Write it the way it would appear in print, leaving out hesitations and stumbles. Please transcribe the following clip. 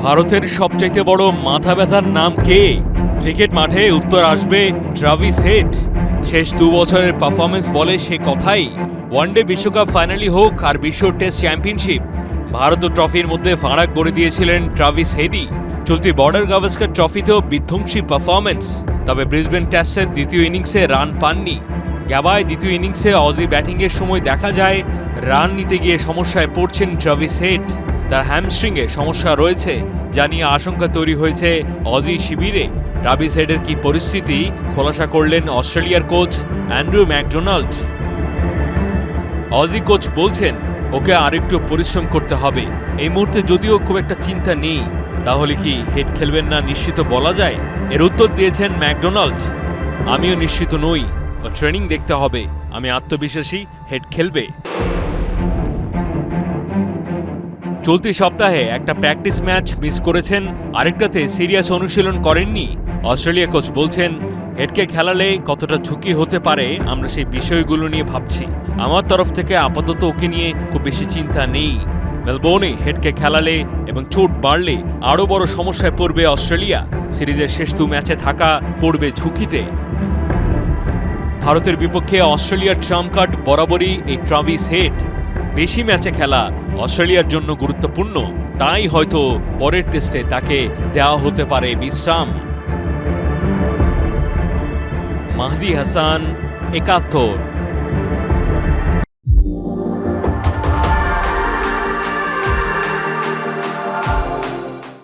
ভারতের সবচাইতে বড় মাথা ব্যথার নাম কে? ক্রিকেট মাঠে উত্তর আসবে ট্রাভিস হেড। শেষ 2 বছরের পারফরমেন্স বলে সে কথাই। ওয়ানডে বিশ্বকাপ ফাইনালি হোক আর বিশ্ব টেস্ট চ্যাম্পিয়নশিপ, ভারত ও ট্রফির মধ্যে ফারাক গড়ে দিয়েছিলেন ট্রাভিস হেডই। চলতি বর্ডার গাভাস্কার ট্রফিতেও বিধ্বংসী পারফরমেন্স, তবে ব্রিসবেন টেস্টের দ্বিতীয় ইনিংসে রান পাননি। গ্যাবায় দ্বিতীয় ইনিংসে অজি ব্যাটিংয়ের সময় দেখা যায় রান নিতে গিয়ে সমস্যায় পড়ছেন ট্রাভিস হেড। তার হ্যামস্ট্রিংয়ে সমস্যা রয়েছে, যা নিয়ে আশঙ্কা তৈরি হয়েছে অজি শিবিরে। ট্রাভিস হেডের কি পরিস্থিতি খোলাসা করলেন অস্ট্রেলিয়ার coach Andrew McDonald. Aussie coach বলছেন ওকে আরেকটু পরিশ্রম করতে হবে। এই মুহূর্তে যদিও খুব একটা চিন্তা নেই, তাহলে কি হেড খেলবেন না নিশ্চিত বলা যায়? এর উত্তর দিয়েছেন ম্যাকডোনাল্ড, আমিও নিশ্চিত নই, ও ট্রেনিং দেখতে হবে। আমি আত্মবিশ্বাসী হেড খেলবে। চলতি সপ্তাহে একটা প্র্যাকটিস ম্যাচ মিস করেছেন, আরেকটাতে সিরিয়াস অনুশীলন করেননি। অস্ট্রেলিয়া কোচ বলছেন হেডকে খেলালে কতটা ঝুঁকি হতে পারে আমরা সেই বিষয়গুলো নিয়ে ভাবছি। আমার তরফ থেকে আপাতত ওকে নিয়ে খুব বেশি চিন্তা নেই। মেলবোর্নে হেডকে খেলালে এবং চোট বাড়লে আরও বড় সমস্যায় পড়বে অস্ট্রেলিয়া। সিরিজের শেষ 2 ম্যাচে থাকা পড়বে ঝুঁকিতে। ভারতের বিপক্ষে অস্ট্রেলিয়ার ট্রাম্প কার্ড বরাবরই এই ট্রাভিস হেড। বেশি ম্যাচে খেলা অস্ট্রেলিয়ার জন্য গুরুত্বপূর্ণ, তাই হয়তো পরের টেস্টে তাকে দেওয়া হতে পারে বিশ্রাম। মাহদি হাসান, ৭১।